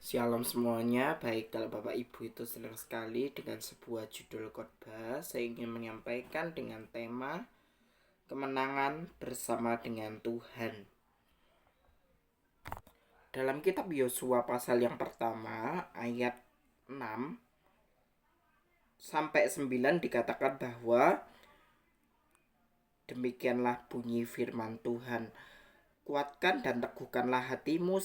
Shalom semuanya, baik kalau Bapak Ibu itu senang sekali dengan sebuah judul khotbah. Saya ingin menyampaikan dengan tema kemenangan bersama dengan Tuhan. Dalam kitab Yosua pasal yang pertama ayat 6 sampai 9 dikatakan bahwa demikianlah bunyi firman Tuhan. Kuatkan dan teguhkanlah hatimu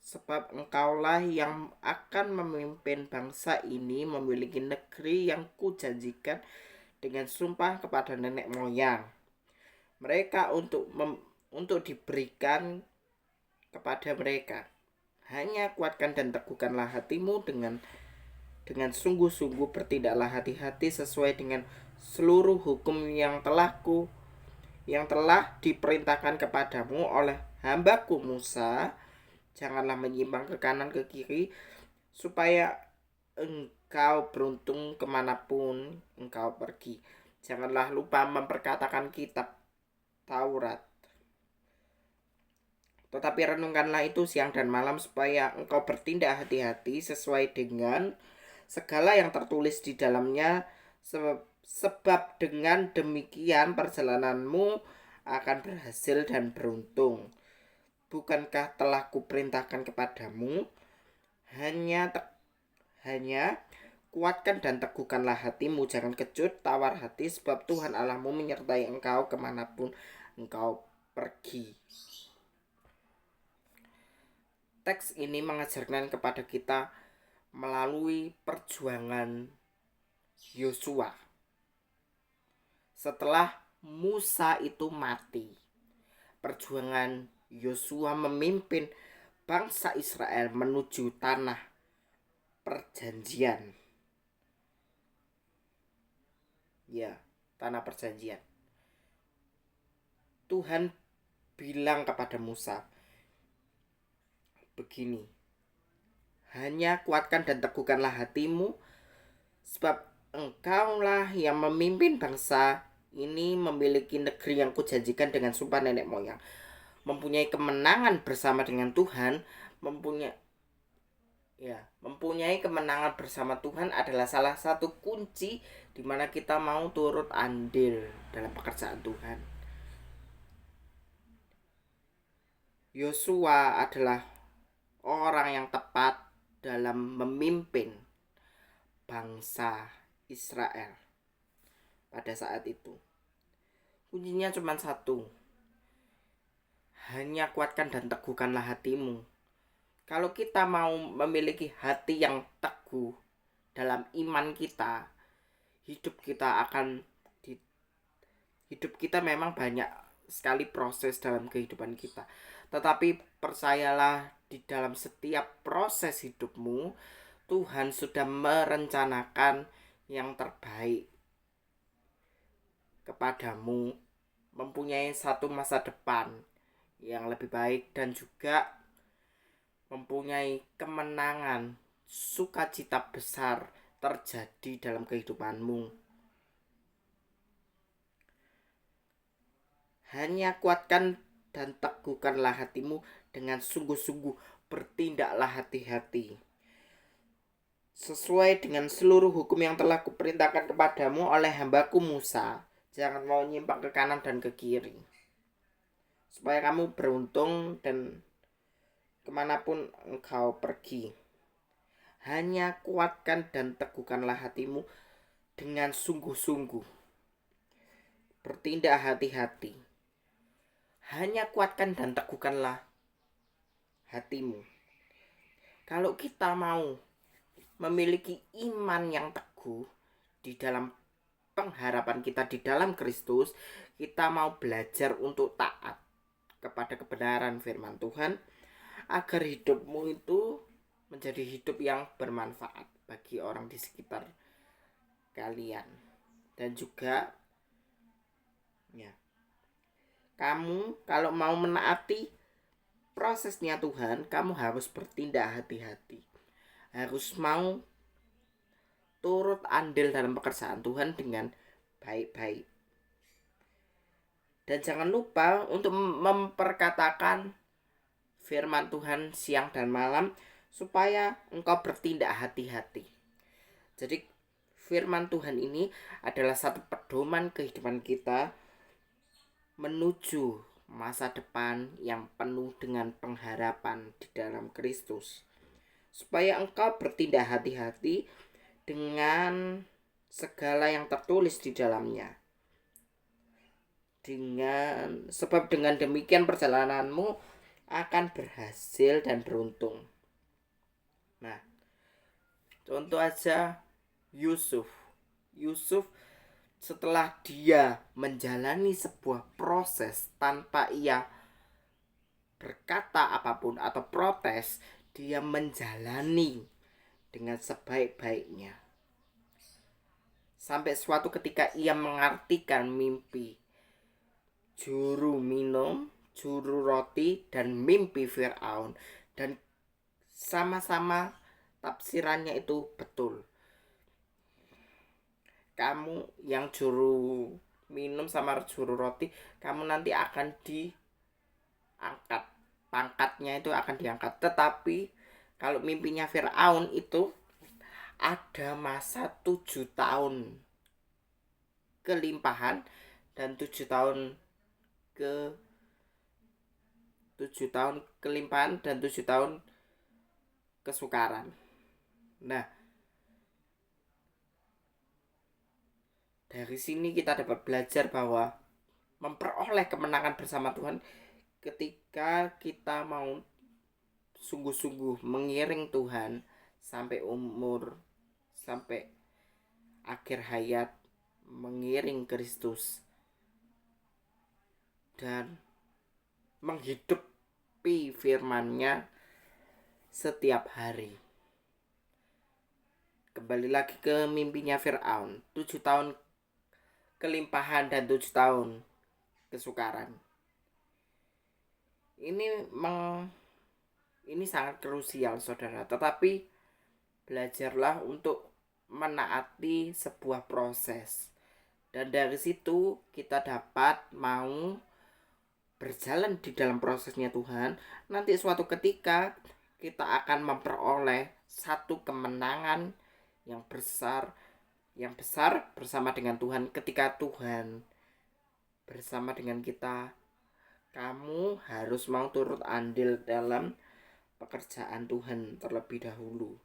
sebab engkaulah yang akan memimpin bangsa ini memiliki negeri yang kujanjikan dengan sumpah kepada nenek moyang mereka untuk diberikan kepada mereka. Hanya kuatkan dan teguhkanlah hatimu dengan sungguh-sungguh, bertindaklah hati-hati sesuai dengan seluruh hukum yang telah diperintahkan kepadamu oleh hambaku Musa. Janganlah menyimpang ke kanan ke kiri, supaya engkau beruntung kemanapun engkau pergi. Janganlah lupa memperkatakan kitab Taurat, tetapi renungkanlah itu siang dan malam, supaya engkau bertindak hati-hati sesuai dengan segala yang tertulis di dalamnya. Sebab dengan demikian perjalananmu akan berhasil dan beruntung. Bukankah telah kuperintahkan kepadamu? Hanya kuatkan dan teguhkanlah hatimu, jangan kecut tawar hati, sebab Tuhan Allahmu menyertai engkau kemanapun engkau pergi. Teks ini mengajarkan kepada kita melalui perjuangan Yosua. Setelah Musa itu mati, perjuangan Yosua memimpin bangsa Israel menuju tanah perjanjian. Ya, tanah perjanjian. Tuhan bilang kepada Musa begini, hanya kuatkan dan teguhkanlah hatimu, sebab engkaulah yang memimpin bangsa ini memiliki negeri yang kujanjikan dengan sumpah nenek moyang. Mempunyai kemenangan bersama dengan Tuhan, mempunyai kemenangan bersama Tuhan adalah salah satu kunci di mana kita mau turut andil dalam pekerjaan Tuhan. Yosua adalah orang yang tepat dalam memimpin bangsa Israel pada saat itu. Kuncinya cuma satu, hanya kuatkan dan teguhkanlah hatimu. Kalau kita mau memiliki hati yang teguh dalam iman kita, hidup kita memang banyak sekali proses dalam kehidupan kita. Tetapi percayalah, di dalam setiap proses hidupmu, Tuhan sudah merencanakan yang terbaik kepadamu, mempunyai satu masa depan yang lebih baik, dan juga mempunyai kemenangan, sukacita besar terjadi dalam kehidupanmu. Hanya kuatkan dan teguhkanlah hatimu dengan sungguh-sungguh, bertindaklah hati-hati sesuai dengan seluruh hukum yang telah kuperintahkan kepadamu oleh hambaku Musa. Jangan mau nyimpang ke kanan dan ke kiri, supaya kamu beruntung dan kemanapun engkau pergi. Hanya kuatkan dan teguhkanlah hatimu dengan sungguh-sungguh, bertindak hati-hati. Hanya kuatkan dan teguhkanlah hatimu. Kalau kita mau memiliki iman yang teguh di dalam pengharapan kita di dalam Kristus, kita mau belajar untuk taat kepada kebenaran firman Tuhan, agar hidupmu itu menjadi hidup yang bermanfaat bagi orang di sekitar kalian. Dan juga kamu kalau mau menaati prosesnya Tuhan, kamu harus bertindak hati-hati, harus mau turut andil dalam pekerjaan Tuhan dengan baik-baik. Dan jangan lupa untuk memperkatakan firman Tuhan siang dan malam, supaya engkau bertindak hati-hati. Jadi firman Tuhan ini adalah satu pedoman kehidupan kita menuju masa depan yang penuh dengan pengharapan di dalam Kristus. Supaya engkau bertindak hati-hati dengan segala yang tertulis di dalamnya. Sebab dengan demikian perjalananmu akan berhasil dan beruntung. Nah, contoh aja Yusuf setelah dia menjalani sebuah proses tanpa ia berkata apapun atau protes, dia menjalani dengan sebaik-baiknya. Sampai suatu ketika ia mengartikan mimpi juru minum, juru roti, dan mimpi Firaun. Dan sama-sama tafsirannya itu betul. Kamu yang juru minum sama juru roti, kamu nanti akan diangkat. Pangkatnya itu akan diangkat. Tetapi kalau mimpinya Firaun itu ada masa 7 tahun kelimpahan dan 7 tahun kelimpahan dan 7 tahun kesukaran. Nah, dari sini kita dapat belajar bahwa memperoleh kemenangan bersama Tuhan ketika kita mau sungguh-sungguh mengiring Tuhan sampai akhir hayat, mengiring Kristus dan menghidupi firman-Nya setiap hari. Kembali lagi ke mimpinya Firaun, 7 tahun kelimpahan dan 7 tahun kesukaran. Ini sangat krusial, saudara. Tetapi belajarlah untuk menaati sebuah proses. Dan dari situ kita dapat mau berjalan di dalam prosesnya Tuhan. Nanti suatu ketika kita akan memperoleh satu kemenangan yang besar bersama dengan Tuhan. Ketika Tuhan bersama dengan kita, kamu harus mau turut andil dalam pekerjaan Tuhan terlebih dahulu,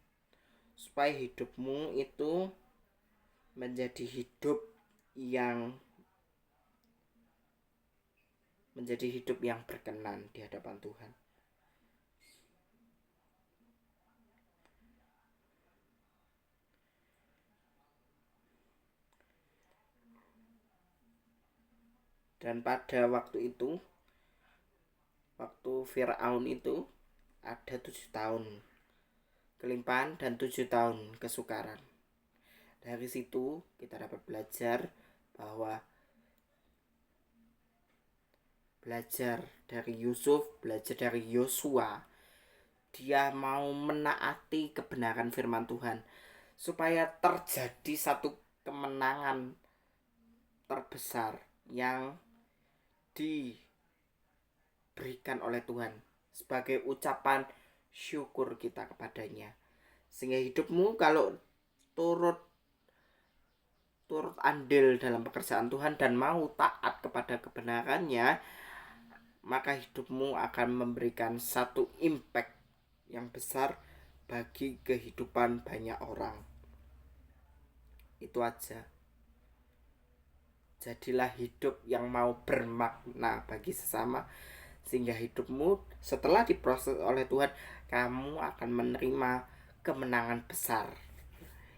supaya hidupmu itu menjadi hidup yang berkenan di hadapan Tuhan. Dan pada waktu itu, waktu Firaun itu ada 7 tahun kelimpahan dan 7 tahun kesukaran. Dari situ kita dapat belajar bahwa belajar dari Yusuf, belajar dari Yosua, dia mau menaati kebenaran firman Tuhan supaya terjadi satu kemenangan terbesar yang diberikan oleh Tuhan sebagai ucapan syukur kita kepadanya. Sehingga hidupmu kalau turut andil dalam pekerjaan Tuhan dan mau taat kepada kebenarannya, maka hidupmu akan memberikan satu impact yang besar bagi kehidupan banyak orang. Itu aja. Jadilah hidup yang mau bermakna bagi sesama, sehingga hidupmu setelah diproses oleh Tuhan, kamu akan menerima kemenangan besar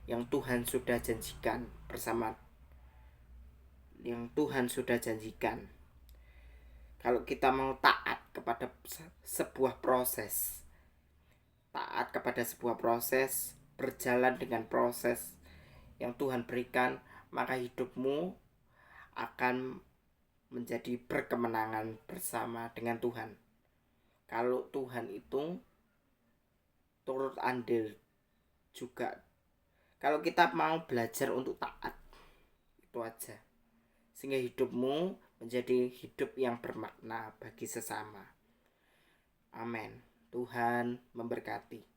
yang Tuhan sudah janjikan Kalau kita mau taat kepada sebuah proses, berjalan dengan proses yang Tuhan berikan, maka hidupmu akan menjadi berkemenangan bersama dengan Tuhan. Kalau Tuhan itu turut andil juga. Kalau kita mau belajar untuk taat, itu aja. Sehingga hidupmu menjadi hidup yang bermakna bagi sesama. Amin. Tuhan memberkati.